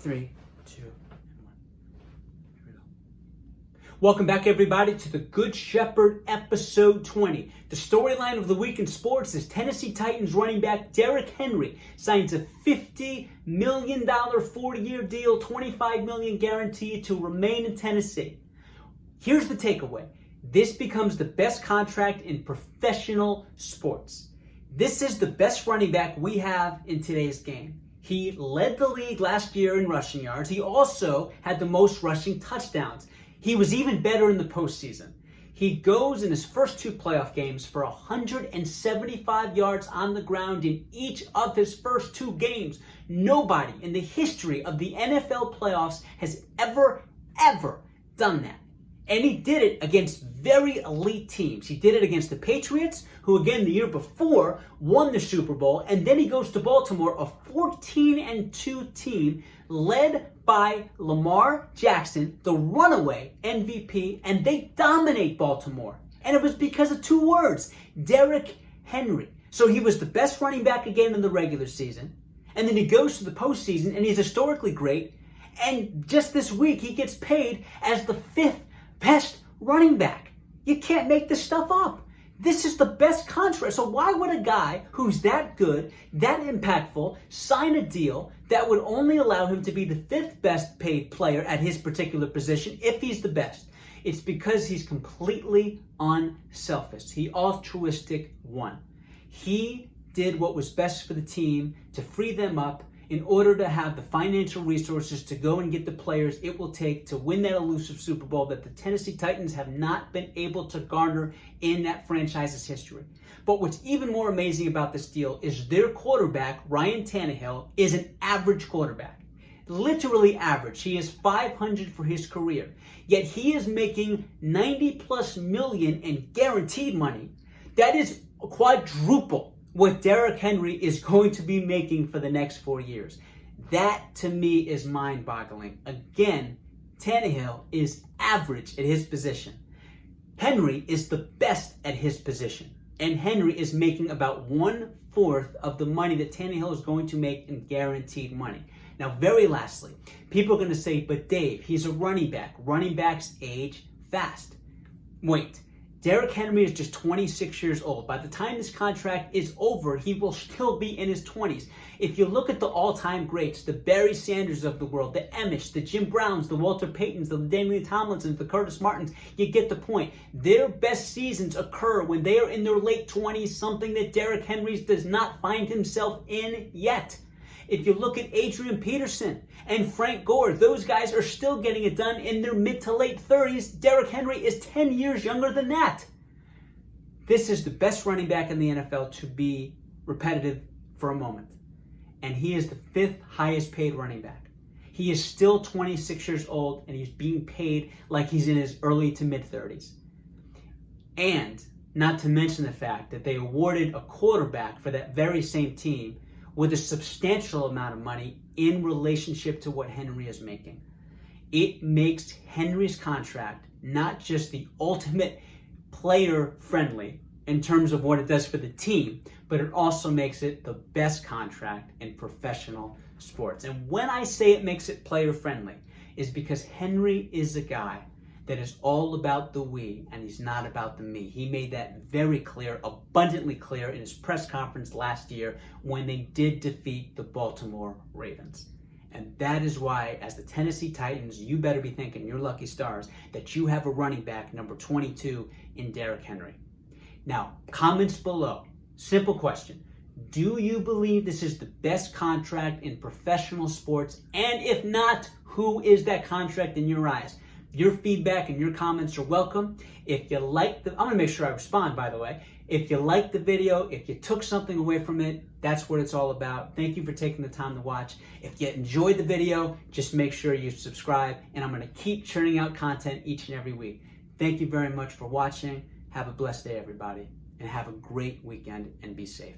3, 2, and 1. Here we go. Welcome back, everybody, to the Good Shepherd, episode 20. The storyline of the week in sports is Tennessee Titans running back Derrick Henry signs a $50 million 4-year deal, $25 million guaranteed to remain in Tennessee. Here's the takeaway. This becomes the best contract in professional sports. This is the best running back we have in today's game. He led the league last year in rushing yards. He also had the most rushing touchdowns. He was even better in the postseason. He goes in his first 2 playoff games for 175 yards on the ground in each of his first 2 games. Nobody in the history of the NFL playoffs has ever done that. And he did it against very elite teams. He did it against the Patriots, who again the year before won the Super Bowl. And then he goes to Baltimore, a 14-2 team led by Lamar Jackson, the runaway MVP, and they dominate Baltimore. And it was because of 2 words, Derrick Henry. So he was the best running back again in the regular season. And then he goes to the postseason, and he's historically great. And just this week, he gets paid as the 5th best running back. You can't make this stuff up. This is the best contract. So why would a guy who's that good, that impactful, sign a deal that would only allow him to be the 5th best paid player at his particular position if he's the best? It's because he's completely unselfish. He altruistic one. He did what was best for the team to free them up in order to have the financial resources to go and get the players it will take to win that elusive Super Bowl that the Tennessee Titans have not been able to garner in that franchise's history. But what's even more amazing about this deal is their quarterback, Ryan Tannehill, is an average quarterback. Literally average. He is 500 for his career. Yet he is making $90+ million in guaranteed money. That is quadruple what Derrick Henry is going to be making for the next 4 years. That, to me, is mind-boggling. Again, Tannehill is average at his position. Henry is the best at his position. And Henry is making about 1/4 of the money that Tannehill is going to make in guaranteed money. Now, very lastly, people are going to say, but Dave, he's a running back. Running backs age fast. Wait. Derrick Henry is just 26 years old. By the time this contract is over, he will still be in his 20s. If you look at the all-time greats, the Barry Sanders of the world, the Emish, the Jim Browns, the Walter Paytons, the Damian Tomlinsons, the Curtis Martins, you get the point. Their best seasons occur when they are in their late 20s, something that Derrick Henry does not find himself in yet. If you look at Adrian Peterson and Frank Gore, those guys are still getting it done in their mid to late 30s. Derrick Henry is 10 years younger than that. This is the best running back in the NFL, to be repetitive for a moment. And he is the 5th highest paid running back. He is still 26 years old, and he's being paid like he's in his early to mid 30s. And not to mention the fact that they awarded a quarterback for that very same team with a substantial amount of money in relationship to what Henry is making. It makes Henry's contract not just the ultimate player-friendly in terms of what it does for the team, but it also makes it the best contract in professional sports. And when I say it makes it player-friendly, is because Henry is a guy that is all about the we, and he's not about the me. He made that very clear, abundantly clear in his press conference last year when they did defeat the Baltimore Ravens. And that is why, as the Tennessee Titans, you better be thanking your lucky stars that you have a running back, number 22, in Derrick Henry. Now, comments below. Simple question. Do you believe this is the best contract in professional sports? And if not, who is that contract in your eyes? Your feedback and your comments are welcome. If you like I'm going to make sure I respond, by the way. If you liked the video, if you took something away from it, that's what it's all about. Thank you for taking the time to watch. If you enjoyed the video, just make sure you subscribe, and I'm going to keep churning out content each and every week. Thank you very much for watching. Have a blessed day, everybody, and have a great weekend, and be safe.